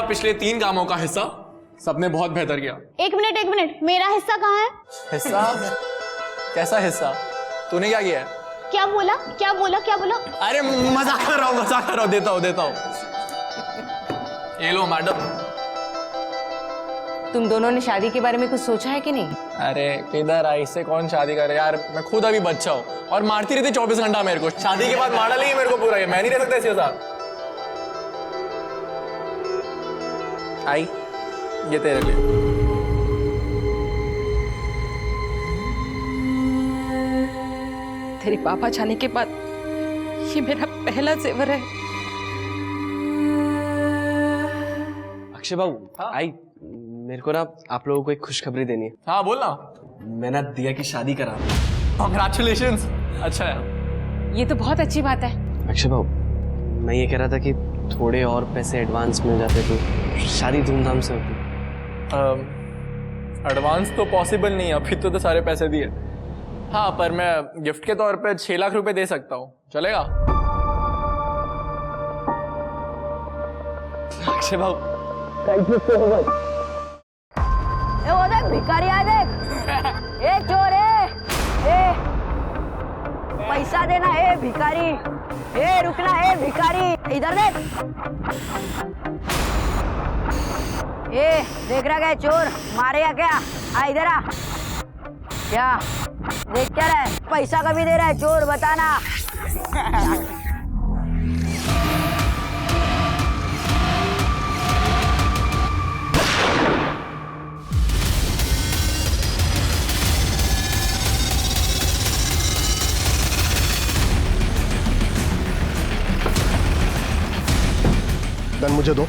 पिछले 3 कामों का हिस्सा सबने बहुत बेहतर किया। एक मिनट, मेरा हिस्सा कहाँ है? हिस्सा? कैसा हिस्सा? तूने क्या किया है? क्या बोला? अरे मजाक कर रहा हूँ, देता हूँ। ये लो मैडम। तुम दोनों ने शादी के बारे में कुछ सोचा है कि नहीं? अरे किधर आई, इससे कौन शादी करे यार, मैं खुद अभी बच्चा हूँ और मारती रहती 24 घंटा मेरे को। शादी के बाद मारा लेगी मेरे को पूरा, मैं नहीं रह सकता इसके साथ। आई, ये तेरे लिए। तेरे पापा जाने के बाद ये मेरा पहला जेवर है। अक्षय बाबू, हाँ? आई मेरे को ना आप लोगों को एक खुशखबरी देनी है। हाँ बोल ना। मैं ना दिया की शादी करा। कांग्रेचुलेशंस। अच्छा है। ये तो बहुत अच्छी बात है। अक्षय बाबू, मैं ये कह रहा था कि थोड़े और पैसे एडवांस मिल जाते तो शादी धूमधाम से होती। एडवांस तो पॉसिबल नहीं है, अभी तो सारे पैसे दिए। हाँ, पर मैं गिफ्ट के तौर पे 6 लाख रुपए दे सकता हूँ, चलेगा? अक्षय बाबू, वो देख भिखारी आए, देख। ए चोर ए पैसा देना है भिखारी। ए रुकना है भिखारी, इधर देख। ए देख रहा क्या चोर, मारेगा क्या? आ इधर आ। क्या देख क्या रहा है? पैसा कभी दे रहा है चोर, बताना। गन मुझे दो।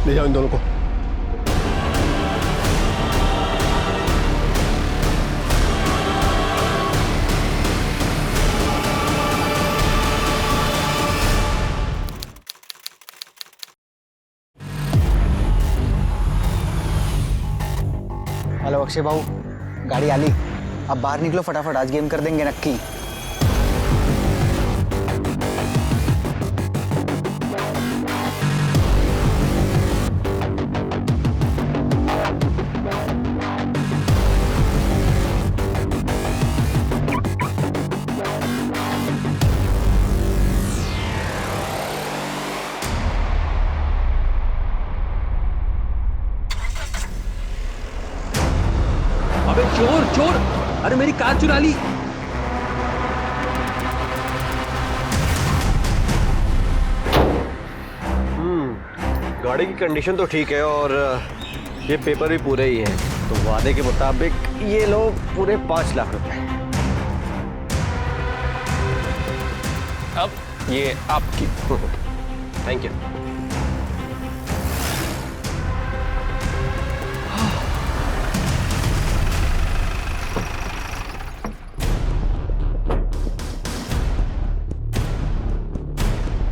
ले जाओ इन दोनों को। हेलो अक्षय बाबू, गाड़ी आली। अब बाहर निकलो फटाफट, आज गेम कर देंगे नक्की। अबे चोर! अरे मेरी कार चुरा ली। गाड़ी की कंडीशन तो ठीक है और ये पेपर भी पूरे ही हैं, तो वादे के मुताबिक ये लो पूरे 5 लाख रुपए। अब ये आपकी। Thank you.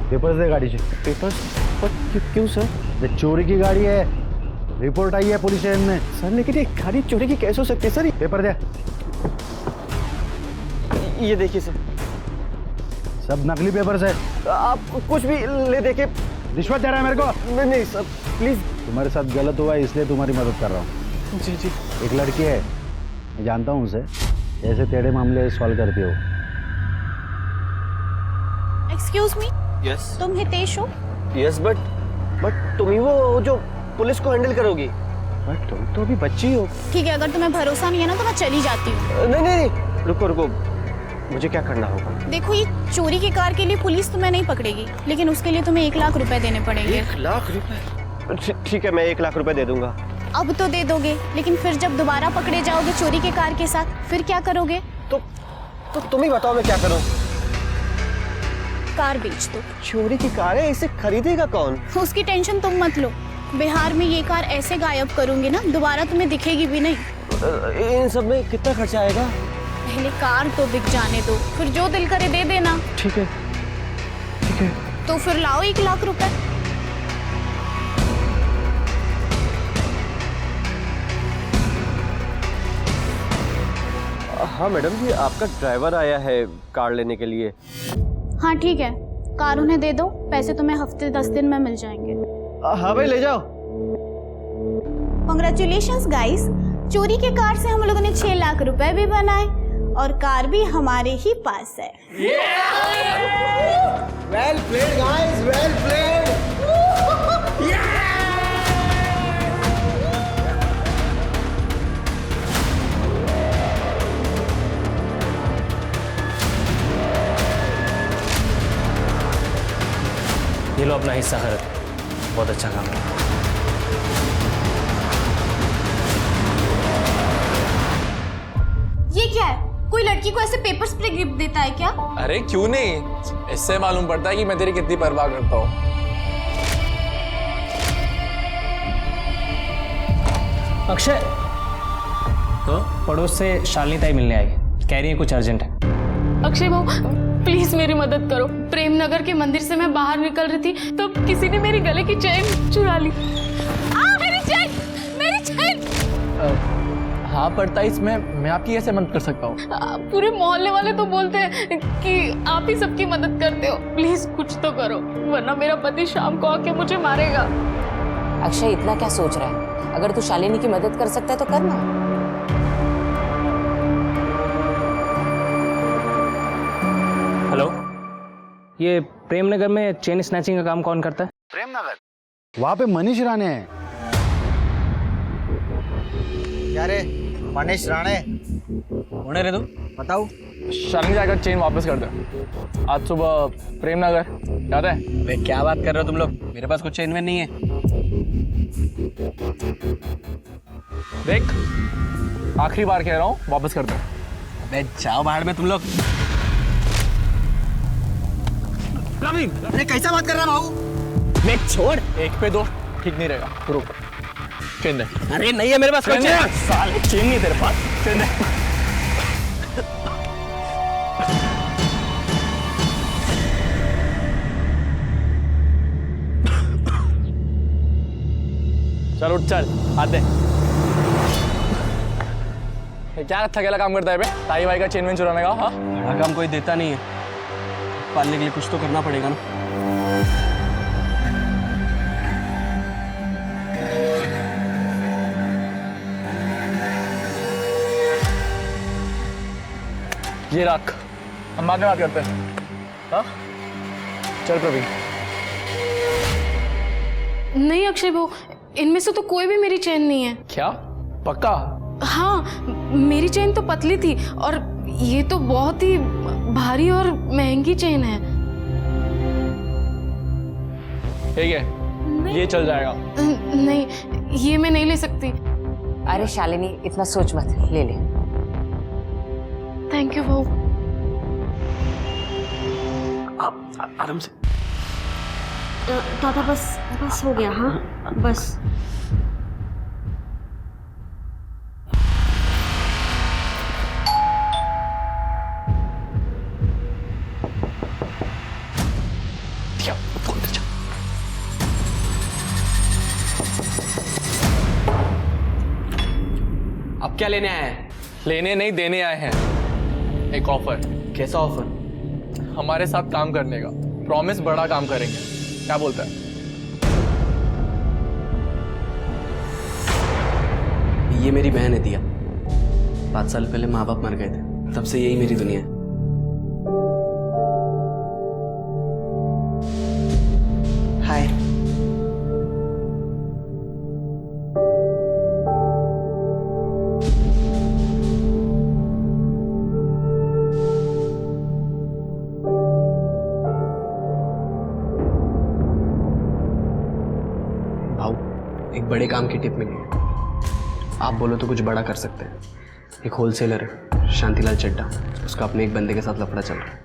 पेपर्स दे गाड़ी से। पेपर्स? क्यों सर? ये चोरी की गाड़ी है, रिपोर्ट आई है पुलिस स्टेशन में। सर लेकिन ये गाड़ी चोरी की कैसे हो सकती है सर? पेपर दे। ये देखिए सर, सब नकली पेपर्स है। आप कुछ भी ले देके। रिश्वत दे रहा है मेरे को? नहीं सर प्लीज। तुम्हारे साथ गलत हुआ है इसलिए तुम्हारी मदद कर रहा हूँ। जी जी। एक लड़की है, मैं जानता हूँ उसे, ऐसे टेढ़े मामले सॉल्व करती हो। Excuse me, yes. तुम हितेश हो? यस बट तुम ही वो जो पुलिस को हैंडल करोगी। बट तुम तो अभी बच्ची हो। ठीक है, अगर तुम्हें भरोसा नहीं है ना तो मैं चली जाती हूँ। नहीं, रुको, मुझे क्या करना होगा? देखो, ये चोरी की कार के लिए पुलिस तुम्हें नहीं पकड़ेगी, लेकिन उसके लिए तुम्हें 1 लाख रुपए देने पड़ेंगे। 1 लाख रुपए? ठीक है, मैं 1 लाख रुपए दे दूंगा। अब तो दे दोगे, लेकिन फिर जब दोबारा पकड़े जाओगे चोरी की कार के साथ, फिर क्या करोगे? तो तुम ही बताओ मैं क्या करूं? कार बेच दो। चोरी की कार है, इसे खरीदेगा कौन? उसकी टेंशन तुम मत लो, बिहार में ये कार ऐसे गायब करूंगी ना, दोबारा तुम्हें दिखेगी भी नहीं। इन सब में कितना खर्चा आएगा? पहले कार तो बिक जाने दो, फिर जो दिल करे दे देना। ठीक है। तो फिर लाओ 1 लाख रुपए। हाँ मैडम जी, आपका ड्राइवर आया है कार लेने के लिए। हाँ ठीक है, कार उन्हें दे दो, पैसे तुम्हें हफ्ते 10 दिन में मिल जाएंगे। हाँ भाई ले जाओ। कॉन्ग्रेचुलेशंस गाइस, चोरी के कार से हम लोगों ने 6 लाख रुपए भी बनाए और कार भी हमारे ही पास है। Well played guys, well played. ये लो अपना हिस्सा खरीद, बहुत अच्छा काम है। ये क्या है? कोई लड़की को ऐसे पेपर स्प्रे गिफ्ट देता है क्या? अरे क्यों नहीं, इससे मालूम पड़ता है कि मैं तेरी कितनी परवाह करता हूँ। अक्षय, पड़ोस से शालिनी ताई मिलने आई, कह रही है कुछ अर्जेंट है। अक्षय भाऊ प्लीज मेरी मदद करो। प्रेमनगर के मंदिर से मैं बाहर निकल रही थी तो किसी ने मेरी गले की चेन चुरा ली। मेरी चेन, मेरी चेन। हाँ पड़ता है, इसमें मैं आपकी कैसे मदद कर सकता हूँ? पूरे मोहल्ले वाले तो बोलते हैं कि आप ही सबकी मदद करते हो। प्लीज कुछ तो करो, वरना मेरा पति शाम को आके मुझे मारेगा। अक्षय इतना क्या सोच रहा है? अगर तू शालिनी की मदद कर सकता है तो करना। हेलो, ये प्रेमनगर में चेन स्नैचिंग का काम कौन करता है? प्रेमनगर, वहाँ पे मनीष राणे है। क्या रे मनीष राणे? होने रे तू बताओ। शालिनी जाकर चेन वापस कर दे। आज सुबह प्रेमनगर याद है? अबे क्या बात कर रहे हो तुम लोग, मेरे पास कुछ चेन वेन नहीं है। देख, आखिरी बार कह रहा हूँ, वापस कर दे। अबे जाओ बाहर में तुम लोग। अरे कैसा बात कर रहा भाऊ? मैं छोड़। एक पे दो ठीक नहीं रहेगा, रुक। चेन दे। अरे नहीं है मेरे पास कोई चेन। साले चेन नहीं तेरे पास, चेन दे। चल उठ, चल हाथ दे। ये क्या थकेला काम करता है बे? ताई भाई का चेन वेन चुराने का? हाँ बड़ा काम कोई देता नहीं है, पालने के लिए कुछ तो करना पड़ेगा ना। ये रख, हम बाद में बात करते हैं। हाँ चल प्रवीण। नहीं अक्षय भाऊ, इनमें से तो कोई भी मेरी चेन नहीं है। क्या पक्का? हाँ, मेरी चेन तो पतली थी और ये तो बहुत ही भारी और महंगी चेन है। ठीक है, ये चल जाएगा। नहीं, ये मैं नहीं ले सकती। अरे शालिनी इतना सोच मत, ले ले। थैंक यू भाऊ। आराम से। दादा बस हो गया। हाँ बस। अब क्या लेने आए हैं? लेने नहीं देने आए हैं, एक ऑफर। कैसा ऑफर? हमारे साथ काम करने का, प्रॉमिस बड़ा काम करेंगे, क्या बोलता है? ये मेरी बहन है दिया, 5 साल पहले माँ बाप मर गए थे, तब से यही मेरी दुनिया है। हाय। एक बड़े काम की टिप मिली है, आप बोलो तो कुछ बड़ा कर सकते हैं। एक होलसेलर है शांतिलाल चड्डा, उसका अपने एक बंदे के साथ लफड़ा चल रहा है,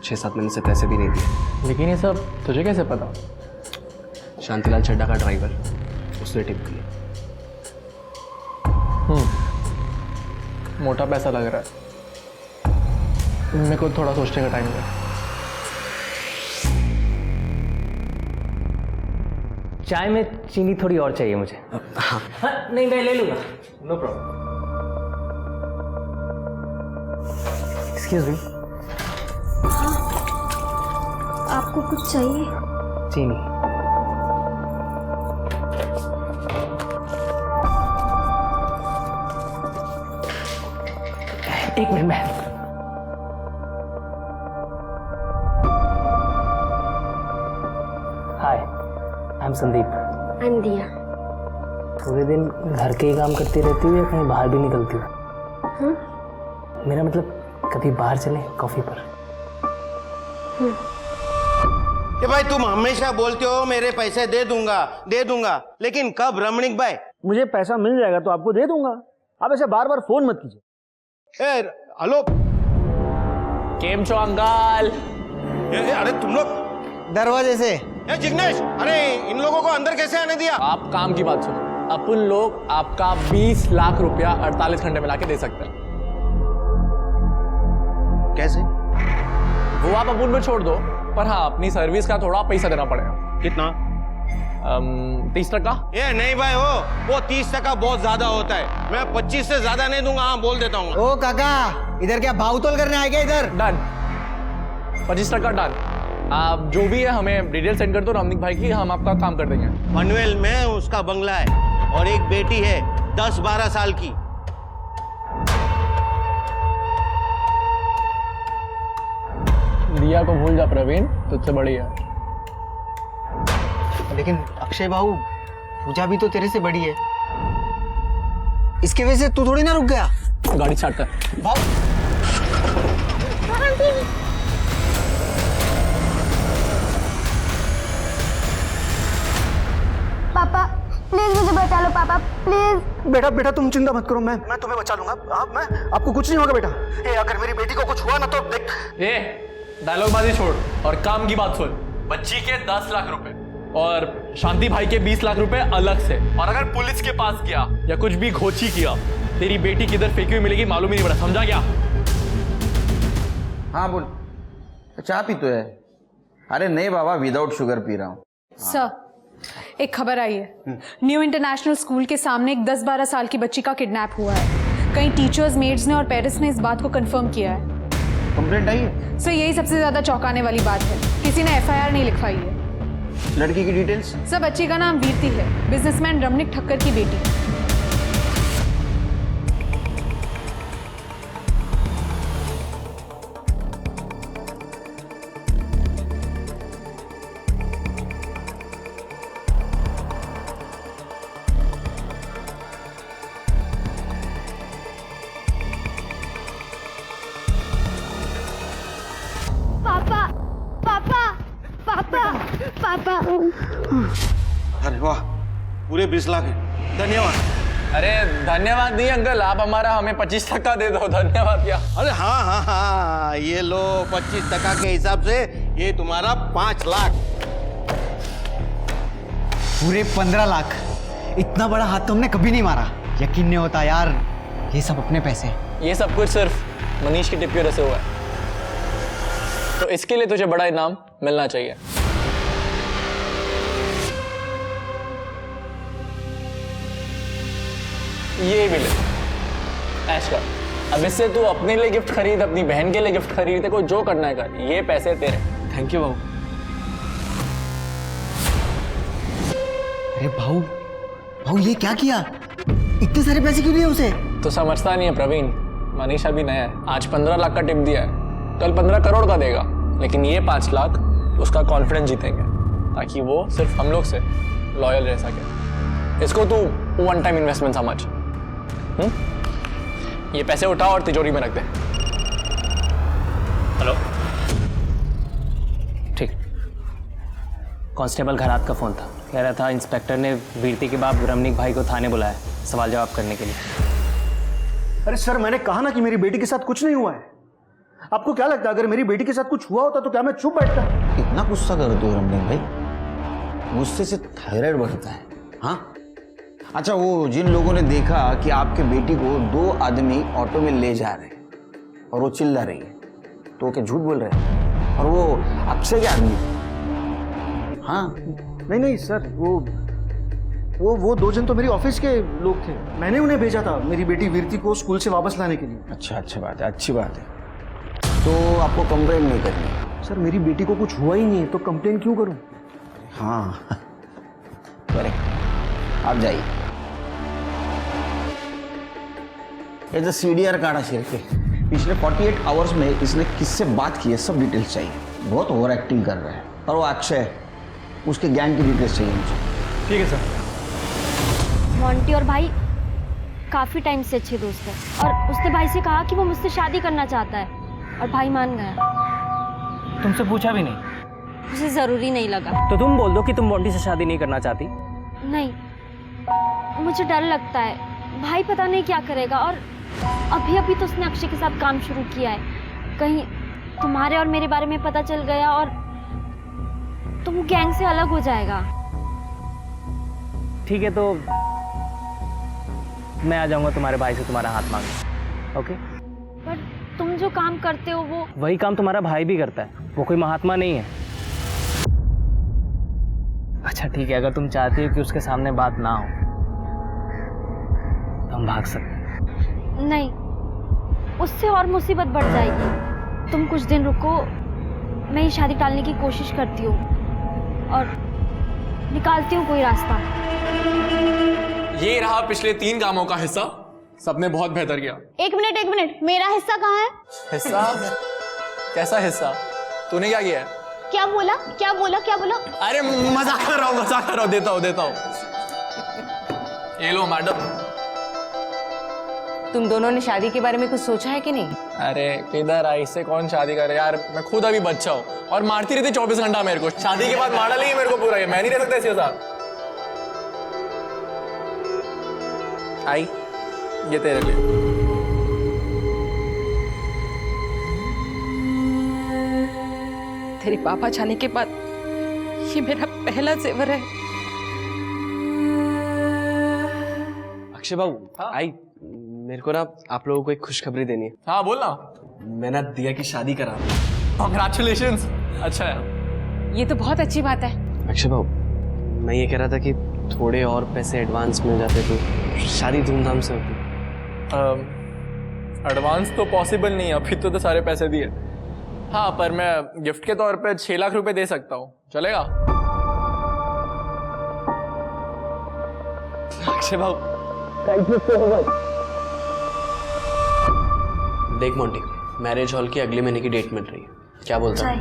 6-7 महीने से पैसे भी नहीं दिए। लेकिन ये सब तुझे कैसे पता? शांतिलाल चड्डा का ड्राइवर, उसने टिप दी। मोटा पैसा लग रहा है, मेरे को थोड़ा सोचने का टाइम है। चाय में चीनी थोड़ी और चाहिए मुझे। हाँ नहीं मैं ले लूंगा, नो प्रॉब्लम। Excuse me. आपको कुछ चाहिए? चीनी। एक मिनट में। Hi, I am Sandeep. I am Diya. पूरे दिन घर के ही काम करती रहती है या कहीं बाहर भी निकलती है? मेरा मतलब कभी बाहर चले कॉफी पर। कि भाई तुम हमेशा बोलते हो मेरे पैसे दे दूंगा, लेकिन कब रमणीक भाई? मुझे पैसा मिल जाएगा तो आपको दे दूंगा। आप ऐसे बार बार फोन मत कीजिए। हेलो, केम छो अंकल? अरे तुम लोग दरवाजे से। जिग्नेश, अरे इन लोगों को अंदर कैसे आने दिया? आप काम की बात सुनो। अपन लोग आपका 20 लाख रुपया 48 घंटे में लाके दे सकते हैं। कैसे? वो आप अपन में छोड़ दो, पर हाँ अपनी सर्विस का थोड़ा पैसा देना पड़ेगा। कितना? 30%। ये नहीं भाई, वो 30% बहुत ज्यादा होता है। मैं 25 से ज्यादा नहीं दूंगा। हाँ बोल देता हूँ। ओ काका, इधर क्या भावतोल करने आए क्या इधर? Done, 25% done. आप जो भी है हमें डिटेल सेंड कर दो रमणीक भाई की, हम आपका काम कर देंगे। पनवेल में उसका बंगला है और एक बेटी है 10-12 साल की। दिया को भूल जा प्रवीण, तुझसे बड़ी है। लेकिन अक्षय बाबू, पूजा भी तो तेरे से बड़ी है। इसकी वजह से तू थोड़ी ना रुक गया। गाड़ी स्टार्ट कर। पापा प्लीज मुझे बचा लो, पापा प्लीज। बेटा बेटा तुम चिंता मत करो, मैं तुम्हें बचा लूंगा। मैं आपको कुछ नहीं होगा बेटा। अगर मेरी बेटी को कुछ हुआ ना तो देख। डायलॉग बाजी छोड़ और काम की बात सुन। बच्ची के 10 लाख रुपए और शांति भाई के 20 लाख रुपए अलग से। और अगर पुलिस के पास गया या कुछ भी घोची किया, तेरी बेटी किधर फेंकी हुई मिलेगी मालूम ही नहीं पड़ा। समझा क्या? हाँ बोल। चाय पी तो है? अरे नहीं बाबा, विदाउट शुगर पी रहा हूँ। सर, एक खबर आई है। न्यू इंटरनेशनल स्कूल के सामने एक 10-12 साल की बच्ची का किडनैप हुआ है। कई टीचर्स, मेड्स ने और पेरेंट्स ने इस बात को कंफर्म किया है। कंप्लेंट आई है? सर, यही सबसे ज्यादा चौंकाने वाली बात है। किसी ने FIR नहीं लिखवाई है। लड़की की डिटेल्स? सर, बच्ची का नाम वीरती है, बिजनेसमैन रमणीक ठक्कर की बेटी। पापा पापा पापा पापा। अरे वाह, पूरे 20 लाख है। धन्यवाद। अरे धन्यवाद नहीं अंकल, आप हमारा हमें 25% दे दो। धन्यवाद क्या? अरे हाँ, ये लो 25% के हिसाब से ये तुम्हारा 5 लाख। पूरे 15 लाख। इतना बड़ा हाथ तो हमने कभी नहीं मारा। यकीन नहीं होता यार, ये सब अपने पैसे। ये सब कुछ सिर्फ मनीष की टिप की वजह से हुआ है, तो इसके लिए तुझे बड़ा इनाम मिलना चाहिए। ये भी ले, ऐश कर। अब इससे तू अपने लिए गिफ्ट खरीद, अपनी बहन के लिए गिफ्ट खरीद, को जो करना है कर। ये पैसे तेरे। थैंक यू बाबू। अरे भाऊ ये क्या किया? इतने सारे पैसे क्यों दिए उसे? तो समझता नहीं है प्रवीण, मनीष अभी नया है। आज 15 लाख का टिप दिया है, कल 15 करोड़ का देगा। लेकिन ये 5 लाख उसका कॉन्फिडेंस जीतेंगे, ताकि वो सिर्फ हम लोग से लॉयल रह सके। इसको तू वन टाइम इन्वेस्टमेंट समझ। ये पैसे उठाओ और तिजोरी में रख दे। हेलो, ठीक। कांस्टेबल घरात का फोन था, कह रहा था इंस्पेक्टर ने वीरती के बाप रमणीक भाई को थाने बुलाया सवाल जवाब करने के लिए। अरे सर, मैंने कहा ना कि मेरी बेटी के साथ कुछ नहीं हुआ है। आपको क्या लगता है अगर मेरी बेटी के साथ कुछ हुआ होता तो क्या मैं चुप बैठता? कितना गुस्सा करते हो रमणीक भाई? गुस्से से थायराइड बढ़ता है। हाँ अच्छा, वो जिन लोगों ने देखा कि आपके बेटी को 2 आदमी ऑटो में ले जा रहे हैं और वो चिल्ला रही है, तो वो क्या झूठ बोल रहे हैं? और वो अक्षय के आदमी? हाँ नहीं सर, वो 2 जन तो मेरी ऑफिस के लोग थे। मैंने उन्हें भेजा था मेरी बेटी वीरती को स्कूल से वापस लाने के लिए। अच्छा बात है, अच्छी बात है। तो आपको कंप्लेंट नहीं करनी। सर मेरी बेटी को कुछ हुआ ही नहीं है तो कंप्लेन क्यों करूं? हाँ करेक्ट, आप जाइए। ये जो CDR काटा सिर के पिछले 48 आवर्स में इसने किससे बात की है सब डिटेल्स चाहिए। बहुत ओवर एक्टिंग कर रहा है। और वो अक्षय, उसके गैंग की डिटेल्स चाहिए मुझे। ठीक है सर। मोंटी और भाई काफी टाइम से अच्छे दोस्त हैं और उसने भाई से कहा कि वो मुझसे शादी करना चाहता है और भाई मान गया। तुमसे पूछा भी नहीं? उसे जरूरी नहीं लगा। तो तुम बोल दो कि तुम मोंटी से शादी नहीं करना चाहती। नहीं, मुझे डर लगता है, भाई पता नहीं क्या करेगा। और अभी अभी तो उसने अक्षय के साथ काम शुरू किया है। कहीं तुम्हारे और मेरे बारे में पता चल गया और तुम गैंग से अलग हो जाएगा। ठीक है, तो मैं आ जाऊंगा तुम्हारे भाई से तुम्हारा हाथ मांगने। ओके? पर तुम जो काम करते हो वो वही काम तुम्हारा भाई भी करता है, वो कोई महात्मा नहीं है। अच्छा ठीक है, अगर तुम चाहती हो कि उसके सामने बात ना हो तो हम भाग सकते हैं। नहीं, उससे और मुसीबत बढ़ जाएगी। तुम कुछ दिन रुको, मैं ये शादी टालने की कोशिश करती हूँ और निकालती हूँ कोई रास्ता। ये रहा पिछले 3 कामों का हिस्सा। सबने बहुत बेहतर किया। एक मिनट, मेरा हिस्सा कहाँ है? हिस्सा? कैसा हिस्सा? तूने क्या किया है? क्या बोला? अरे मजाक कर रहा हूँ, देता हूँ। ये लो मैडम। तुम दोनों ने शादी के बारे में कुछ सोचा है कि नहीं? अरे किधर आई, इससे कौन शादी करे यार। मैं खुद अभी बच्चा हूँ और मारती रहती 24 घंटा मेरे को। शादी के बाद मारा नहीं मेरे को पूरा। मैं नहीं रह सकता इसके साथ। आई, ये तेरे लिए। तेरे पापा जाने के बाद ये मेरा पहला जेवर है। अक्षय बाबू, आई मेरे को ना आप लोगों को एक खुशखबरी देनी है। हाँ बोल ना। मैं ना दिया की शादी करा। Congratulations। अच्छा है, ये तो बहुत अच्छी बात है। अक्षय बाबू, मैं ये कह रहा था कि थोड़े और पैसे एडवांस मिल जाते तो शादी धूमधाम से होती। एडवांस तो पॉसिबल नहीं है, अभी तो सारे पैसे दिए। हाँ, पर मैं गिफ्ट के तौर पे 6 लाख रुपए दे सकता हूँ, चलेगा? अक्षय बाबू, थैंक यू सो मच। देख मोंटी, मैरिज हॉल की अगले महीने की डेट मिल रही है, क्या बोलता है?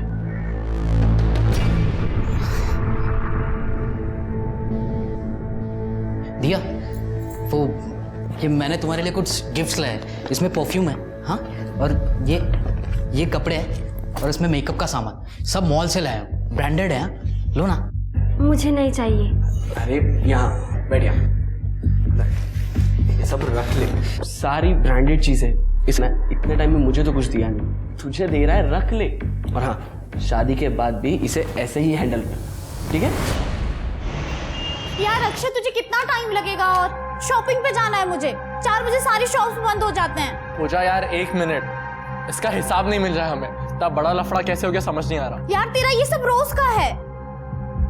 दिया, वो ये मैंने तुम्हारे लिए कुछ गिफ्ट्स लाए हैं। इसमें परफ्यूम है, हाँ, और ये कपड़े हैं और इसमें मेकअप का सामान। सब मॉल से लाया हूँ, ब्रांडेड है। लो ना। मुझे नहीं चाहिए। अरे यहाँ बैठ, ये सब रख ले। सारी ब्रांडेड चीजें। इसने इतने टाइम में मुझे तो कुछ दिया नहीं, तुझे दे रहा है, रख ले। और हाँ, शादी के बाद भी इसे ऐसे ही हैंडल कर, ठीक है? यार अक्षय, तुझे कितना टाइम लगेगा? और शॉपिंग पे जाना है मुझे। 4 बजे सारी शॉप्स बंद हो जाते हैं। हो जा यार, 1 मिनट। इसका हिसाब नहीं मिल रहा है हमें। तब बड़ा लफड़ा कैसे हो गया समझ नहीं आ रहा। यार तेरा ये सब रोज का है।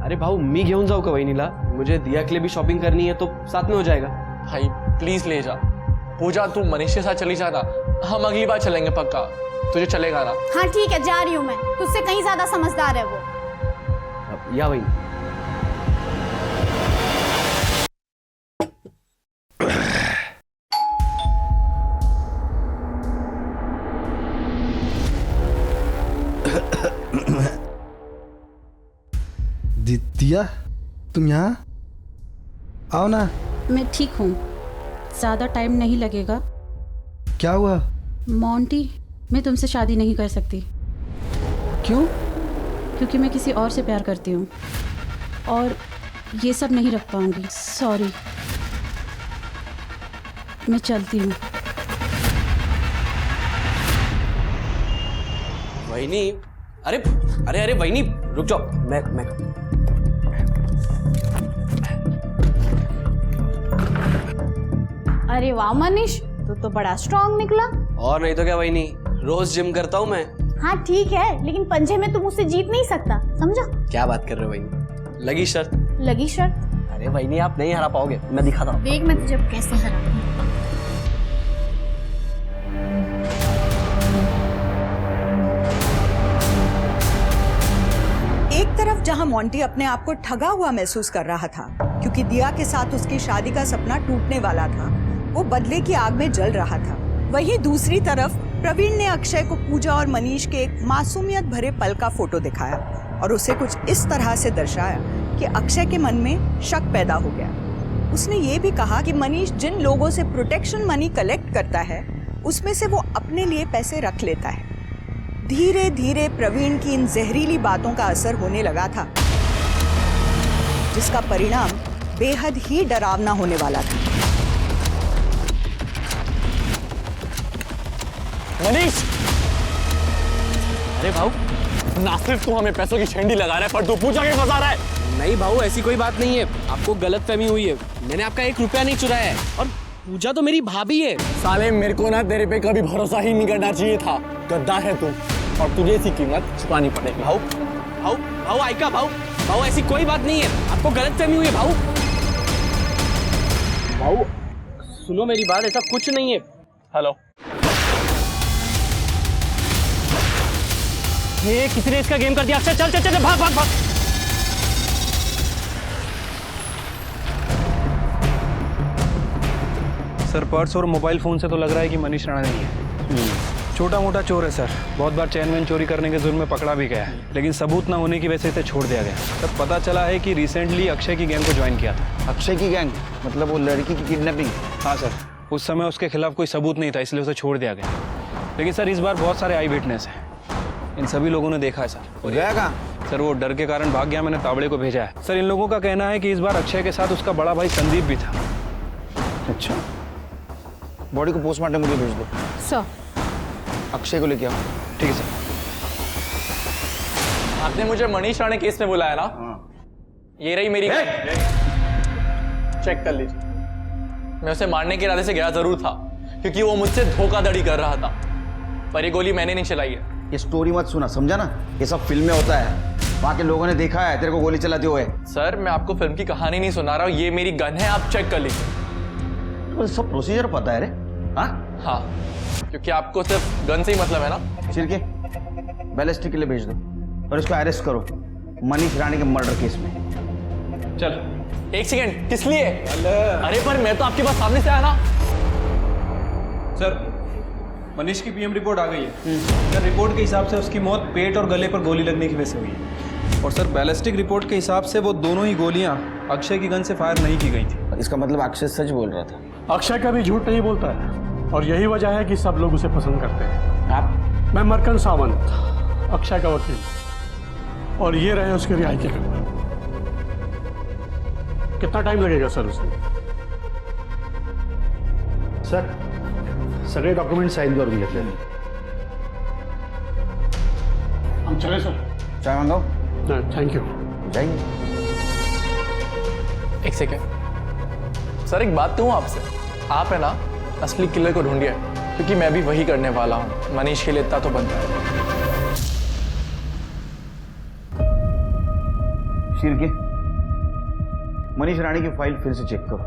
अरे भाऊ, मी घेऊन जाऊ का वहिनीला? मुझे दिया के लिए भी शॉपिंग करनी है तो साथ में हो जाएगा। भाई प्लीज ले जा। पूजा, तू मनीष के साथ चली जाना, हम अगली बार चलेंगे पक्का। तुझे चलेगा ना? हाँ ठीक है, जा रही हूँ मैं। तुझसे कहीं ज्यादा समझदार है वो। या वही। दिया, तुम यहाँ आओ ना। मैं ठीक हूँ, ज़्यादा टाइम नहीं लगेगा। क्या हुआ? मोंटी, मैं तुमसे शादी नहीं कर सकती। क्यों? क्योंकि मैं किसी और से प्यार करती हूँ और ये सब नहीं रख पाऊंगी। सॉरी, मैं चलती हूँ। वहिनी, अरे अरे अरे वहिनी, रुक जाओ। मैं अरे वाह मनीष, तू तो बड़ा स्ट्रांग निकला। और नहीं तो क्या वहिनी, रोज जिम करता हूँ मैं। हाँ ठीक है, लेकिन पंजे में तुम मुझसे जीत नहीं सकता, समझा? क्या बात कर रहे हो वहिनी? लगी शर्त? लगी शर्त? अरे वहिनी, आप नहीं हरा पाओगे, मैं दिखाता हूँ। देख मैं तुझे कैसे हराऊंगी। जहां मोंटी अपने आप को ठगा हुआ महसूस कर रहा था क्योंकि दिया के साथ उसकी शादी का सपना टूटने वाला था, वो बदले की आग में जल रहा था। वहीं दूसरी तरफ प्रवीण ने अक्षय को पूजा और मनीष के एक मासूमियत भरे पल का फोटो दिखाया और उसे कुछ इस तरह से दर्शाया कि अक्षय के मन में शक पैदा हो गया। उसने ये भी कहा कि मनीष जिन लोगों से प्रोटेक्शन मनी कलेक्ट करता है उसमें से वो अपने लिए पैसे रख लेता है। धीरे धीरे प्रवीण की इन जहरीली बातों का असर होने लगा था, जिसका परिणाम बेहद ही डरावना होने वाला था। मनीष! अरे भाऊ, ना सिर्फ तू हमें पैसों की छेंडी लगा रहा है पर तू पूजा के फंसा रहा है। नहीं भाऊ, ऐसी कोई बात नहीं है, आपको गलतफहमी हुई है। मैंने आपका 1 रुपया नहीं चुराया है और पूजा तो मेरी भाभी है। साले मेरे को ना तेरे पे कभी भरोसा ही नहीं करना चाहिए था। गद्दा है तू और तुझे इसकी कीमत चुकानी पड़ेगी। भाऊ भाऊ भाऊ आइका भाऊ ऐसी कोई बात नहीं है, आपको गलतफहमी हुई है भाऊ। भाऊ सुनो मेरी बात, ऐसा कुछ नहीं है। हेलो, ये किसी इसका गेम कर दिया। अक्षय चल चल चल भाग भाग भाग। सर पर्स और मोबाइल फोन से तो लग रहा है कि मनीष राणा नहीं है। छोटा मोटा चोर है सर, बहुत बार चैन वैन चोरी करने के जुर्म में पकड़ा भी गया है, लेकिन सबूत ना होने की वजह से इसे छोड़ दिया गया। सर पता चला है कि रिसेंटली अक्षय की गैंग को ज्वाइन किया था। अक्षय की गैंग मतलब वो लड़की की किडनैपिंग? हाँ सर, उस समय उसके खिलाफ कोई सबूत नहीं था इसलिए उसे छोड़ दिया गया। लेकिन सर इस बार बहुत सारे आई विटनेस हैं, इन सभी लोगों ने देखा है सर। गया कहाँ? सर वो डर के कारण भाग गया, मैंने तावड़े को भेजा है। सर इन लोगों का कहना है कि इस बार अक्षय के साथ उसका बड़ा भाई संदीप भी था। अच्छा, बॉडी को पोस्टमार्टम के लिए भेज दो। सर अक्षय को लेके आओ। ठीक है सर। आपने मुझे मनीष राणे केस में बुलाया ना? ये रही मेरी। चेक कर लीजिए। मैं उसे मारने के इरादे से गया जरूर था क्योंकि वो मुझसे धोखाधड़ी कर रहा था, पर ये गोली मैंने नहीं चलाई है। ये स्टोरी मत सुना, समझा ना? ये सब फिल्म में होता है, वहां के लोगों ने देखा है तेरे को गोली चलाते हुए। सर मैं आपको फिल्म की कहानी नहीं सुना रहा हूँ, ये मेरी गन है, आप चेक कर लीजिए। तो सब प्रोसीजर पता है रे? हाँ, क्योंकि आपको सिर्फ गन से ही मतलब है ना। चिरके बैलिस्टिक के लिए भेज दो और इसको अरेस्ट करो मनीष राणे के मर्डर केस में। चल। 1 सेकेंड, किस लिए? अरे पर मैं तो आपके पास सामने से आया ना। सर मनीष की पीएम रिपोर्ट आ गई है। सर रिपोर्ट के हिसाब से उसकी मौत पेट और गले पर गोली लगने की वजह से हुई है और सर बैलिस्टिक रिपोर्ट के हिसाब से वो दोनों ही गोलियां अक्षय की गन से फायर नहीं की गई थी। इसका मतलब अक्षय सच बोल रहा था। अक्षय कभी झूठ नहीं बोलता है और यही वजह है कि सब लोग उसे पसंद करते हैं। आप? मैं मरकन सावंत, अक्षय का वकील, और ये रहे उसकी रिहाई के पेपर। कितना टाइम लगेगा सर उसमें? सर सगळे डॉक्युमेंट साइन करून घेतले। हम चले सर? चाय मंगाओ? Thank you. जाएंगे। 1 सेकेंड सर, एक बात कहूँ आपसे, आप है ना असली किलर को ढूंढिए क्योंकि मैं भी वही करने वाला हूँ। मनीष के लिए इतना तो बनता है। शिरके, मनीष राणे की फाइल फिर से चेक करो,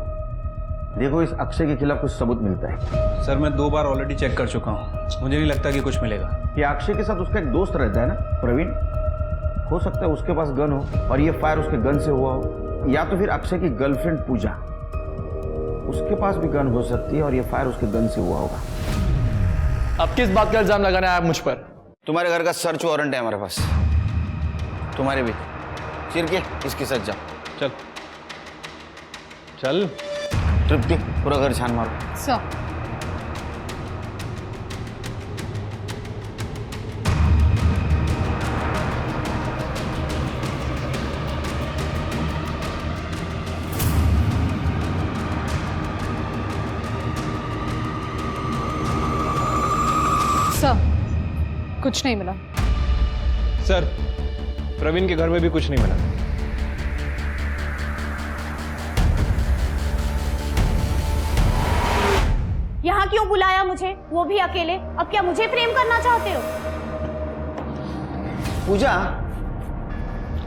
देखो इस अक्षय के खिलाफ कुछ सबूत मिलता है। सर मैं 2 बार ऑलरेडी चेक कर चुका हूँ, मुझे नहीं लगता कि कुछ मिलेगा। ये अक्षय के साथ उसका एक दोस्त रहता है ना, प्रवीण, हो सकता है उसके पास गन हो और ये फायर उसके गन से हुआ हो, या तो फिर अक्षय की गर्लफ्रेंड पूजा, उसके पास भी गन हो सकती है और ये फायर उसके गन से हुआ होगा। अब किस बात का इल्जाम लगाना है आप मुझ पर? तुम्हारे घर का सर्च वारंट है हमारे पास, तुम्हारे भी। चिरके इसकी सच जाओ। चल चल। तृप्ति पूरा घर छान मारो। सर कुछ नहीं मिला। सर प्रवीण के घर में भी कुछ नहीं मिला। यहाँ क्यों बुलाया मुझे, वो भी अकेले? अब क्या मुझे प्रेम करना चाहते हो? पूजा,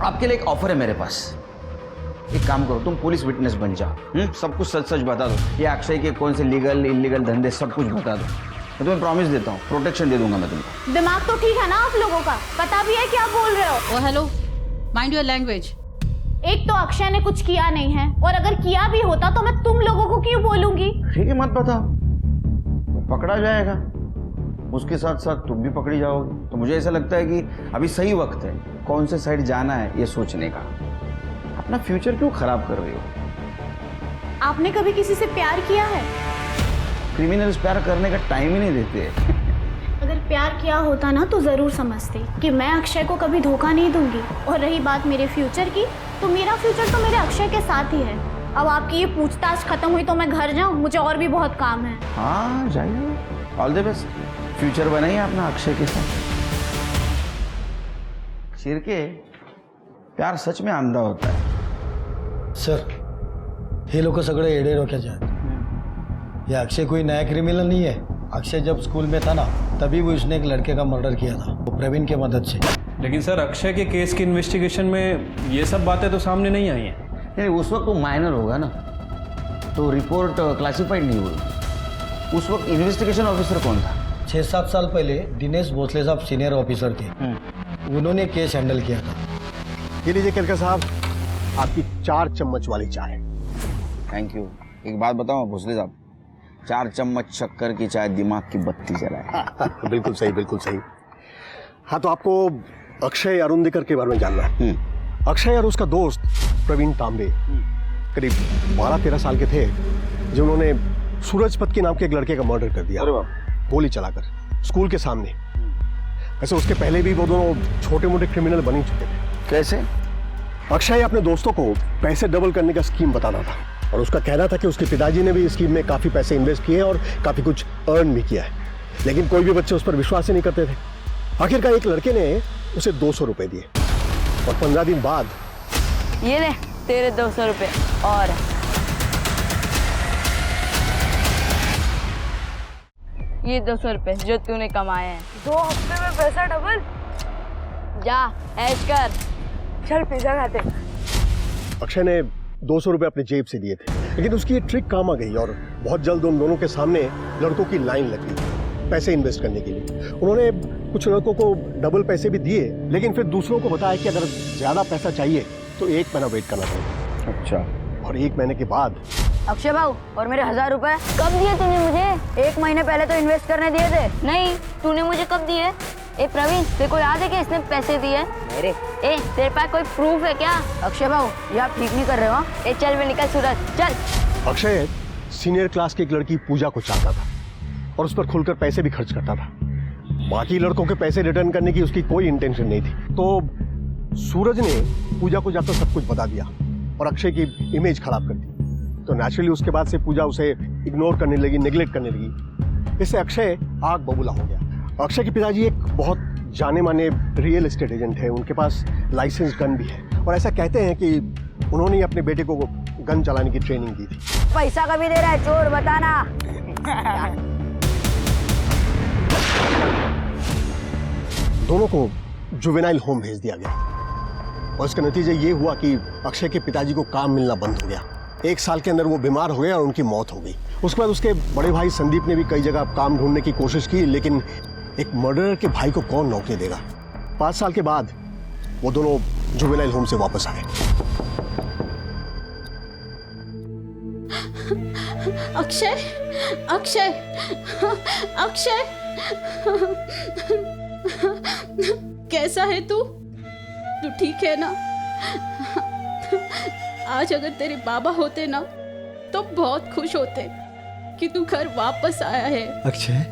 आपके लिए एक ऑफर है मेरे पास। एक काम करो, तुम पुलिस विटनेस बन जाओ, सब कुछ सच सच बता दो। ये अक्षय के कौन से लीगल इलीगल धंधे सब कुछ बता दो। मैं तुम्हें प्रॉमिस देता हूँ, प्रोटेक्शन दे दूंगा मैं तुमको। दिमाग तो ठीक है ना आप लोगों का? पता भी है क्या बोल रहे हो? ओ हेलो, माइंड योर लैंग्वेज। एक तो अक्षय ने कुछ किया नहीं है, और अगर किया भी होता तो मैं तुम लोगों को क्यों बोलूंगी? ठीक है, मत बताओ, पकड़ा जाएगा, उसके साथ साथ तुम भी पकड़ी जाओगी। तो मुझे ऐसा लगता है कि अभी सही वक्त है कौन से साइड जाना है ये सोचने का। अपना फ्यूचर क्यों खराब कर रही हो? आपने कभी किसी से प्यार किया है? क्रिमिनल्स प्यार करने का टाइम ही नहीं देते। अगर प्यार किया होता ना तो जरूर समझते कि मैं अक्षय को कभी धोखा नहीं दूंगी। और रही बात मेरे फ्यूचर की, तो मेरा फ्यूचर तो मेरे अक्षय के साथ ही है। अब आपकी ये पूछताछ खत्म हुई तो मैं घर जाऊं, मुझे और भी बहुत काम है। हाँ जाइए, ऑल द बेस्ट, फ्यूचर बनाइए अपना अक्षय के साथ। शिरके, प्यार सच में अंधा होता है। सर, हे लोग सगळे येडे डोक्याचे आहेत। ये अक्षय कोई नया क्रिमिनल नहीं है। अक्षय जब स्कूल में था ना, तभी वो उसने एक लड़के का मर्डर किया था, वो प्रवीण के मदद से। लेकिन सर, अक्षय के केस की इन्वेस्टिगेशन में ये सब बातें तो सामने नहीं आई हैं। नहीं, उस वक्त वो माइनर होगा ना, तो रिपोर्ट क्लासिफाइड नहीं हुई। उस वक्त इन्वेस्टिगेशन ऑफिसर कौन था? 6-7 साल पहले दिनेश भोसले साहब सीनियर ऑफिसर थे, उन्होंने केस हैंडल किया था। ये लीजिए केरकर साहब, आपकी 4 चम्मच वाली चाय। Thank you. एक बात बताओ भोसले साहब, 4 चम्मच शक्कर की चाय दिमाग की बत्ती जलाए। बिल्कुल सही, बिल्कुल सही। हाँ, तो आपको अक्षय अरुंधकर के बारे में जानना है। अक्षय और उसका दोस्त प्रवीण तांबे करीब 12-13 साल के थे, जिन्होंने सूरज पत के नाम के एक लड़के का मर्डर कर दिया, गोली चलाकर, स्कूल के सामने। वैसे उसके पहले भी वो दोनों छोटे मोटे क्रिमिनल बन ही चुके थे। कैसे? अक्षय अपने दोस्तों को पैसे डबल करने का स्कीम बताता था, और उसका कहना था कि उसके पिताजी ने भी इस स्कीम में काफ़ी पैसे इन्वेस्ट किए और काफ़ी कुछ अर्न भी किया है। लेकिन कोई भी बच्चे उस पर विश्वास ही नहीं करते थे। आखिरकार एक लड़के ने उसे 200 रुपये दिए, और 15 दिन बाद ये ले तेरे 200 रुपये, और ये 200 रुपये जो तूने कमाए हैं। 2 हफ्ते में पैसा डबल। जा ऐश कर, चल पिज्जा खाते। अक्षय ने 200 रुपये अपने जेब से दिए थे, लेकिन उसकी ये ट्रिक काम आ गई और बहुत जल्द उन दोनों के सामने लड़कों की लाइन लग गई पैसे इन्वेस्ट करने के लिए। उन्होंने कुछ लड़कों को डबल पैसे भी दिए, लेकिन फिर दूसरों को बताया कि अगर ज़्यादा पैसा चाहिए तो 1 महीना वेट करना पड़ेगा। अच्छा। और 1 महीने के बाद अक्षय भाऊ, और मेरे 1000 रुपए कब दिए तूने मुझे? 1 महीने पहले तो इन्वेस्ट करने दिए थे। नहीं, तूने मुझे कब दिए? ए प्रवीण, तेरे को याद है कि इसने पैसे दिए मेरे? ए, तेरे पास कोई प्रूफ है क्या? अक्षय भाऊ, ये आप ठीक नहीं कर रहे हो। ए चल मैं निकल सूरज, चल। अक्षय सीनियर क्लास की एक लड़की पूजा को चाहता था, और उस पर खुलकर पैसे भी खर्च करता था। बाकी लड़कों के पैसे रिटर्न करने की उसकी कोई इंटेंशन नहीं थी। तो सूरज ने पूजा को जाकर सब कुछ बता दिया और अक्षय की इमेज खराब कर दी। तो नेचुरली उसके बाद से पूजा उसे इग्नोर करने लगी, नेग्लेक्ट करने लगी। इससे अक्षय आग बबूला हो गया। अक्षय के पिताजी एक बहुत जाने माने रियल एस्टेट एजेंट है, उनके पास लाइसेंस गन भी है, और ऐसा कहते हैं कि उन्होंने अपने बेटे को गन चलाने की ट्रेनिंग दी थी। पैसा कभी दे रहा है चोर, बताना। दोनों को जुवेनाइल होम भेज दिया गया, और इसका नतीजा ये हुआ कि अक्षय के पिताजी को काम मिलना बंद हो गया। 1 साल के अंदर वो बीमार हो गए और उनकी मौत हो गई। उसके बाद उसके बड़े भाई संदीप ने भी कई जगह काम ढूंढने की कोशिश की, लेकिन एक मर्डरर के भाई को कौन नौकरी देगा। 5 साल के बाद वो दोनों जुवेनाइल होम से वापस आए। अक्षय, अक्षय, अक्षय, कैसा है तू? तू ठीक है ना? आज अगर तेरे बाबा होते ना तो बहुत खुश होते कि तू घर वापस आया है। अक्षय,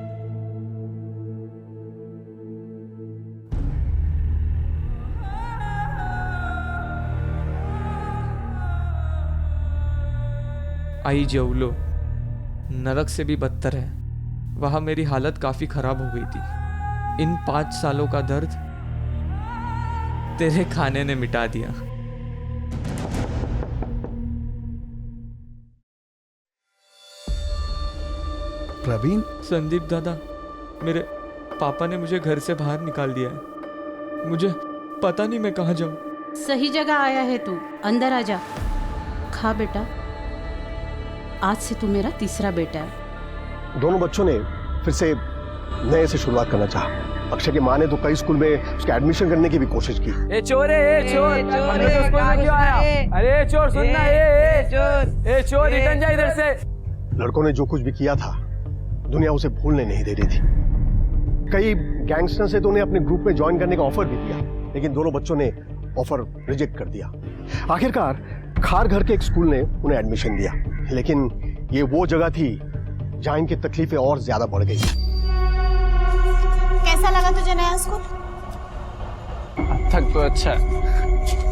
आई जौलो नरक से भी बदतर है। वहां मेरी हालत काफी खराब हो गई थी। इन 5 सालों का दर्द तेरे खाने ने मिटा दिया। प्रवीण? संदीप दादा, मेरे पापा ने मुझे घर से बाहर निकाल दिया है। मुझे पता नहीं मैं कहाँ जाऊं। सही जगह आया है तू, अंदर आ जा। खा बेटा, आज से तू मेरा तीसरा बेटा है। दोनों बच्चों ने फिर से नए से शुरुआत करना चाहा। अक्षय की माँ ने तो कई स्कूल में उसका एडमिशन करने की भी कोशिश की। ए चोर है, ए चोर, हमने तो स्कूल में क्यों आया? अरे चोर सुनना, ए चोर रिटर्न जा इधर से। लड़कों ने जो कुछ भी किया था दुनिया उसे भूलने नहीं दे रही थी। कई गैंगस्टर से तो उन्हें अपने ग्रुप में ज्वाइन करने का ऑफर भी दिया, लेकिन दोनों बच्चों ने ऑफर रिजेक्ट कर दिया। आखिरकार खार घर के एक स्कूल ने उन्हें एडमिशन दिया, लेकिन ये वो जगह थी जहां इनकी तकलीफें और ज्यादा बढ़ गई। कैसा लगा तुझे नया स्कूल? अब तक तो अच्छा है।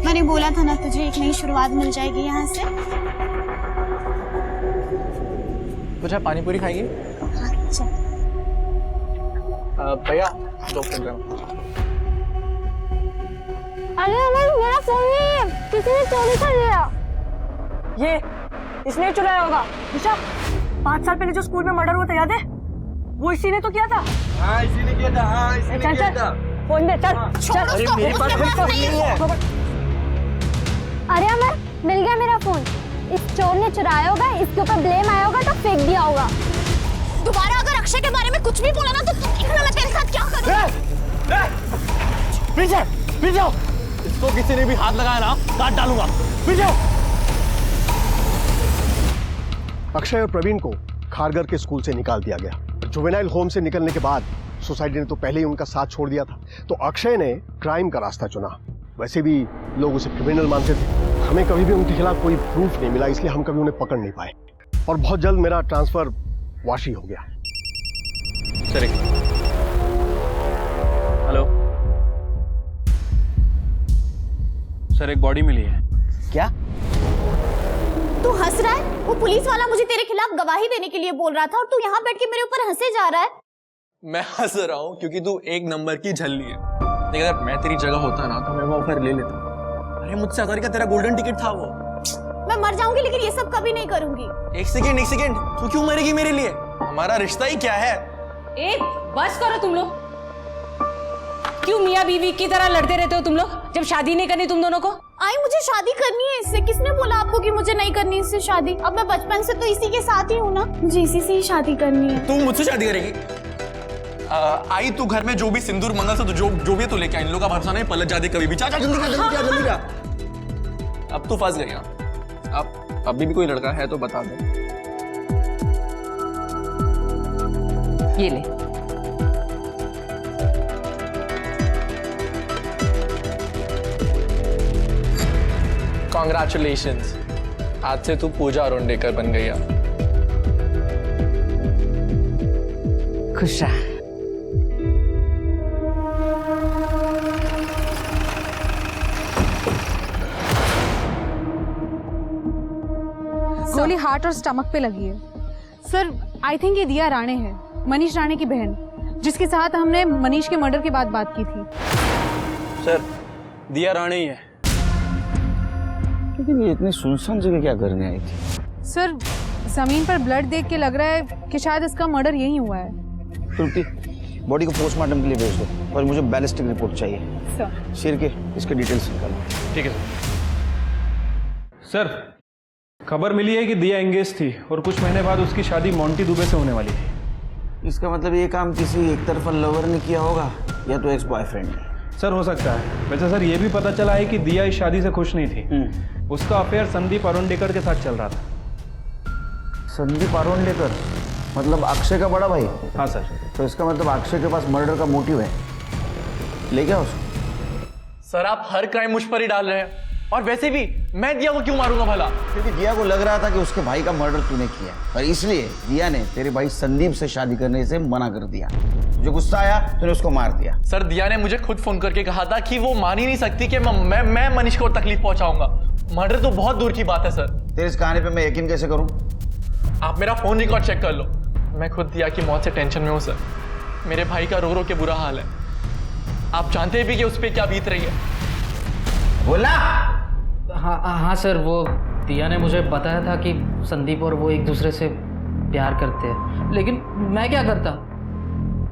मैंने बोला था ना तुझे एक नई शुरुआत मिल जाएगी यहाँ से। कुछ पानी पूरी खाएगी? अच्छा। भैया ड्रॉप कर दो। अरे अमर, मेरा फोन नहीं है, किसी ने चोरी कर लिया। ये इसने चुराया होगा। निशा, 5 साल पहले जो स्कूल में मर्डर हुआ था याद है? वो इसी ने तो किया था। हाँ इसी ने किया था, हाँ इसी ने किया था। फोन दे, चल चल। अरे मेरी बात बिल्कुल नहीं है। अरे अमर, मिल गया मेरा फोन। इस चोर ने चुराया होगा, इसके ऊपर ब्लेम आया होगा तो फेंक दिया होगा। दोबारा अगर अक्षय के बारे में कुछ भी बोला ना तो देखना मैं तेरे साथ क्या करूं। पीछे इसको किसी ने भी हाथ लगाया ना काट डालूंगा। पीछे। अक्षय और प्रवीण को खारघर के स्कूल से निकाल दिया गया। जुवेनाइल होम से निकलने के बाद सोसाइटी ने तो पहले ही उनका साथ छोड़ दिया था, तो अक्षय ने क्राइम का रास्ता चुना। वैसे भी लोग उसे क्रिमिनल मानते थे। हमें कभी भी उनके खिलाफ कोई प्रूफ नहीं मिला, इसलिए हम कभी उन्हें पकड़ नहीं पाए और बहुत जल्द मेरा ट्रांसफर वाशी हो गया। सर हेलो सर, एक बॉडी मिली है। क्या? तू हंस रहा है? वो पुलिस वाला मुझे तेरे खिलाफ गवाही देने के लिए बोल रहा था और तू यहाँ बैठ के मेरे ऊपर हंसे जा रहा है। मैं हंस रहा हूँ क्योंकि तू एक नंबर की झल्ली है। लेकिन अगर मैं तेरी जगह होता ना तो मैं वो ऑफर ले लेता। अरे मुझसे अगर का तेरा गोल्डन टिकट था वो। मैं मर जाऊंगी लेकिन ये सब कभी नहीं करूंगी। एक सेकेंड, तू क्यों मरेगी मेरे लिए? हमारा रिश्ता ही क्या है? ए, बस करो तुम लोग। क्यों मियाँ बीवी की तरह लड़ते रहते हो तुम लोग, जब शादी नहीं करनी तुम दोनों को? आई मुझे शादी करनी है इससे। किसने बोला आपको कि मुझे नहीं करनी इससे शादी? अब मैं बचपन से तो इसी के साथ ही हूँ ना, मुझे इसी से ही शादी करनी है। तू मुझसे शादी करेगी? आई तू घर में जो भी सिंदूर मंगल से जो भी तू लेके आई, इन लोगों का भरोसा नहीं, पलट जाते कभी भी। चाचा जल्दी जा। अब तू फंस गई। अब अभी भी कोई लड़का है तो बता दे। ये ले। कॉन्ग्रेचुलेशंस, आज से तू पूजा अरोंडेकर बन गई है। खुश रह। गोली हार्ट और स्टमक पे लगी है। सर आई थिंक ये दिया राणे है, मनीष राणे की बहन, जिसके साथ हमने मनीष के मर्डर के बाद बात की थी। सर दिया राणे ही है। लेकिन ये इतनी सुनसान जगह क्या करने आई थी? सर जमीन पर ब्लड देख के लग रहा है कि शायद इसका मर्डर यही हुआ है। श्रुति, बॉडी को पोस्टमार्टम के लिए भेज दो और मुझे बैलिस्टिक रिपोर्ट चाहिए। सर सिर के इसके डिटेल्स निकालो। ठीक है सर। खबर मिली है कि दिया एंगेज थी और कुछ महीने बाद उसकी शादी मोंटी दुबे से होने वाली थी। इसका मतलब ये काम किसी एक तरफा लवर ने किया होगा या तो एक्स बॉयफ्रेंड ने। सर हो सकता है। वैसे सर ये भी पता चला है कि दिया इस शादी से खुश नहीं थी। उसका अफेयर संदीप अरोंडेकर के साथ चल रहा था। संदीप अरोंडेकर मतलब अक्षय का बड़ा भाई? हाँ सर। तो इसका मतलब अक्षय के पास मर्डर का मोटिव है। ले गया उसको? सर आप हर क्राइम मुझ पर ही डाल रहे हैं, और वैसे भी मैं दिया को क्यों मारूंगा भला? क्योंकि दिया को लग रहा था कि उसके भाई का मर्डर तूने किया और इसलिए दिया ने तेरे भाई संदीप से शादी करने से मना कर दिया। जो गुस्सा आया तूने उसको मार दिया। सर दिया ने मुझे खुद फोन करके कहा था कि वो मान ही नहीं सकती कि मैं मनीष को तकलीफ पहुंचाऊंगा। मर्डर तो बहुत दूर की बात है सर। तेरी इस कहानी पे मैं यकीन कैसे करूं? आप मेरा फोन रिकॉर्ड चेक कर लो। मैं खुद दिया की मौत से टेंशन में हूँ सर। मेरे भाई का रो रो के बुरा हाल है। आप जानते भी कि उस पर क्या बीत रही है। बोला। हाँ सर, वो दिया ने मुझे बताया था कि संदीप और वो एक दूसरे से प्यार करते हैं, लेकिन मैं क्या करता?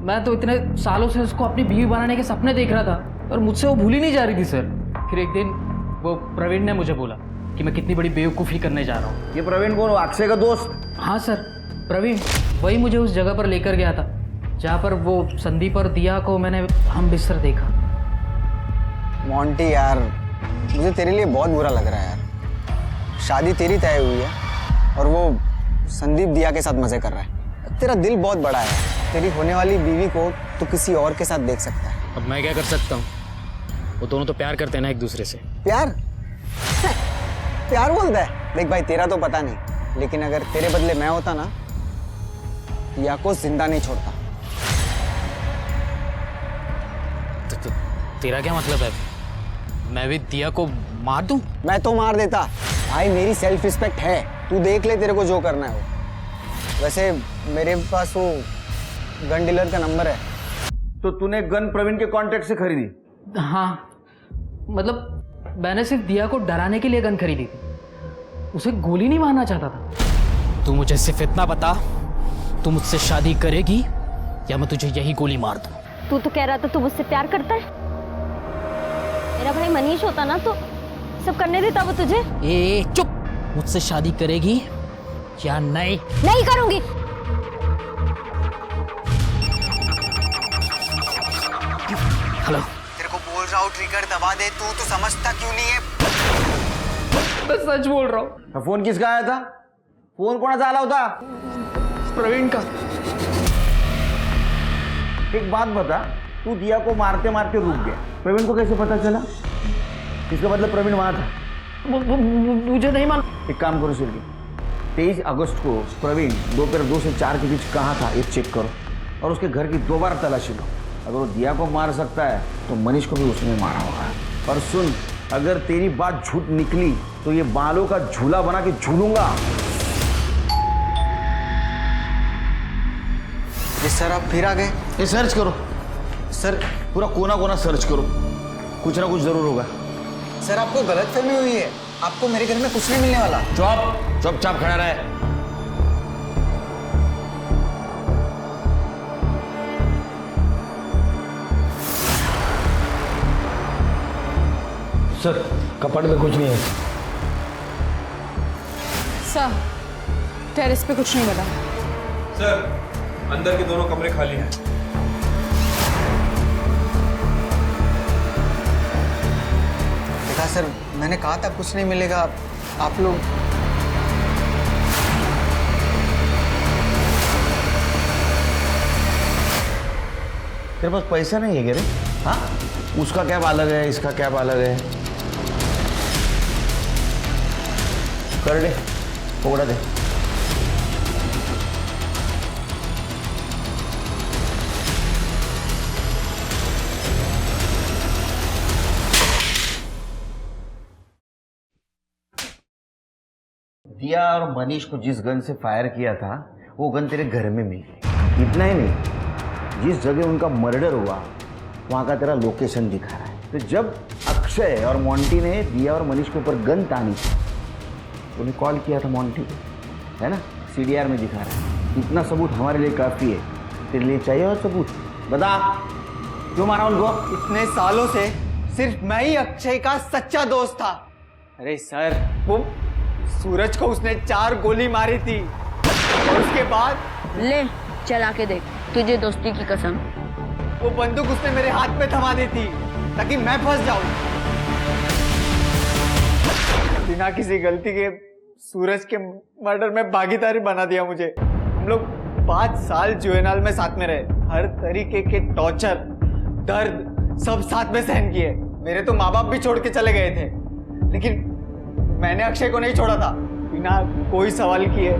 मैं तो इतने सालों से उसको अपनी बीवी बनाने के सपने देख रहा था और मुझसे वो भूल ही नहीं जा रही थी सर। फिर एक दिन वो प्रवीण ने मुझे बोला कि मैं कितनी बड़ी बेवकूफ़ी करने जा रहा हूँ। ये प्रवीण कौन? अक्षय का दोस्त? हाँ सर, प्रवीण वही मुझे उस जगह पर लेकर गया था जहाँ पर वो संदीप और दिया को मैंने हम बिस्तर देखा। मोंटी यार, मुझे तेरे लिए बहुत बुरा लग रहा है यार। शादी तेरी तय हुई है और वो संदीप दिया के साथ मजे कर रहा है। तेरा दिल बहुत बड़ा है, तेरी होने वाली बीवी को तो किसी और के साथ देख सकता है। अब मैं क्या कर सकता हूँ? वो दोनों तो प्यार करते हैं ना एक दूसरे से। प्यार? प्यार बोलता है? देख भाई, तेरा तो पता नहीं, लेकिन अगर तेरे बदले मैं होता ना, दिया को जिंदा नहीं छोड़ता। तो तेरा क्या मतलब है? मैं भी दिया को मार दूं? मैं तो मार देता भाई, मेरी सेल्फ रिस्पेक्ट है। तू देख ले तेरे को जो करना है वो। वैसे मेरे पास वो गन डीलर का नंबर है। तो तूने गन प्रवीण के कांटेक्ट से खरीदी? हाँ, मतलब मैंने सिर्फ दिया को डराने के लिए गन खरीदी थी, उसे गोली नहीं मारना चाहता था। तू मुझे सिर्फ इतना बता, तू मुझसे शादी करेगी या मैं तुझे यही गोली मार दूं? तू तो कह रहा था तू मुझसे प्यार करता है। मेरा भाई मनीष होता ना तो सब करने देता वो तुझे। ए चुप! मुझसे शादी करेगी या नहीं? नहीं करूंगी। हेलो, तेरे को बोल रहा हूँ ट्रिगर दबा दे, तू तो समझता क्यों नहीं है? मैं सच बोल रहा हूँ। फोन किसका आया था? फोन कोणाचा आला होता? प्रवीण का। एक बात बता, तू दिया को मारते मारते रुक गया, प्रवीण को कैसे पता चला? इसका मतलब प्रवीण वहां था। मुझे नहीं मालूम। एक काम करो सिर्फ, 23 अगस्त को प्रवीण दोपहर 2 से 4 के बीच कहाँ था ये चेक करो और उसके घर की दोबारा तलाशी लो। अगर वो दिया को मार सकता है तो मनीष को भी उसने मारा होगा। और सुन, अगर तेरी बात झूठ निकली तो ये बालों का झूला बना के झूलूंगा। सर आप फिर आ गए? ये सर्च करो सर, पूरा कोना कोना सर्च करो, कुछ ना कुछ जरूर होगा। सर आपको गलतफहमी हुई है, आपको मेरे घर में कुछ नहीं मिलने वाला। चुपचाप खड़ा रहे। सर कपड़ में कुछ नहीं है। सर टेरेस पे कुछ नहीं मिला। सर अंदर के दोनों कमरे खाली हैं। देखा सर, मैंने कहा था कुछ नहीं मिलेगा। आप लोग तेरे पास पैसा नहीं है क्या रे? हाँ, उसका कैब अलग है, इसका कैब अलग है। कर दे, पकड़ा दे। दिया और मनीष को जिस गन से फायर किया था वो गन तेरे घर में मिल गई। इतना ही नहीं, जिस जगह उनका मर्डर हुआ वहाँ का तेरा लोकेशन दिखा रहा है। तो जब अक्षय और मोंटी ने दिया और मनीष के ऊपर गन तानी थी, उन्हें कॉल किया था मोंटी को, है ना? CDR में दिखा रहा है। इतना सबूत हमारे लिए काफ़ी है। तेरे लिए चाहिए और सबूत? बता, क्यों मारा उनको? इतने सालों से सिर्फ मैं ही अक्षय का सच्चा दोस्त था। अरे सर, वो सूरज को उसने 4 गोली मारी थी और उसके बाद ले चला के देख, तुझे दोस्ती की कसम। वो बंदूक उसने मेरे हाथ में थमा दी थी ताकि मैं फंस जाऊं। बिना किसी गलती के सूरज के मर्डर में भागीदारी बना दिया मुझे। हम लोग 5 साल जुएनाल में साथ में रहे, हर तरीके के टॉर्चर, दर्द सब साथ में सहन किए। मेरे तो माँ बाप भी छोड़ के चले गए थे, लेकिन मैंने अक्षय को नहीं छोड़ा था। बिना कोई सवाल किए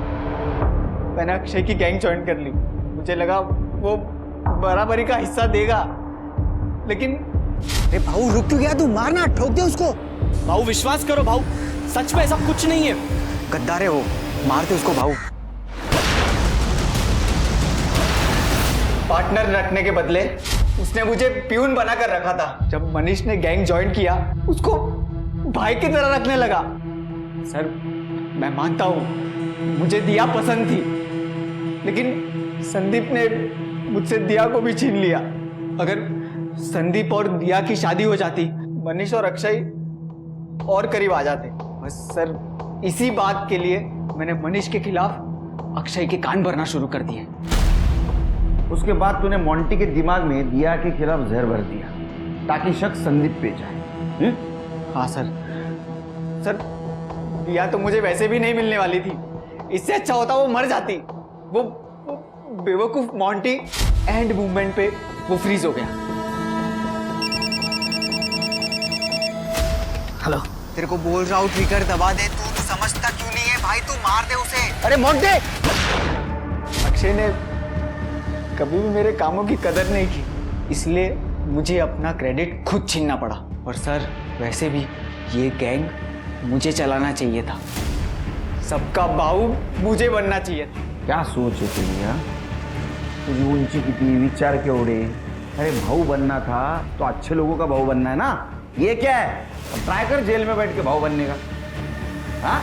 मैंने अक्षय की गैंग ज्वाइन कर ली। मुझे लगा वो बराबरी का हिस्सा देगा, लेकिन अरे भाऊ रुक क्यों गया तू? मारना, ठोक दे उसको। भाऊ विश्वास करो भाऊ, सच में ऐसा कुछ नहीं है। गद्दार है वो, मारते उसको भाऊ। पार्टनर रखने के बदले उसने मुझे प्यून बनाकर रखा था। जब मनीष ने गैंग ज्वाइन किया उसको भाई की तरह रखने लगा। सर मैं मानता हूं मुझे दिया पसंद थी, लेकिन संदीप ने मुझसे दिया को भी छीन लिया। अगर संदीप और दिया की शादी हो जाती, मनीष और अक्षय और करीब आ जाते। बस सर इसी बात के लिए मैंने मनीष के खिलाफ अक्षय के कान भरना शुरू कर दिए। उसके बाद तूने मोंटी के दिमाग में दिया के खिलाफ जहर भर दिया ताकि शक संदीप पे जाए। हाँ सर। सर दिया तो मुझे वैसे भी नहीं मिलने वाली थी, इससे अच्छा होता वो मर जाती। वो बेवकूफ मोंटी एंड मूवमेंट पे वो फ्रीज हो गया। हेलो, तेरे को बोल रहा हूँ ट्रिगर दबा दे, तू समझता क्यों नहीं है भाई? तू मार दे उसे। अरे मोंटे! अक्षय ने कभी भी मेरे कामों की कदर नहीं की, इसलिए मुझे अपना क्रेडिट खुद छीनना पड़ा। और सर वैसे भी ये गैंग मुझे चलाना चाहिए था, सबका बाहू मुझे बनना चाहिए था। क्या सोच है तेरी? हाँ, तुझी उंची किती, विचार केवढे? अरे भाऊ बनना था तो अच्छे लोगों का भाऊ बनना है ना। ये क्या है? ट्राई कर जेल में बैठ के भाऊ बनने का। हाँ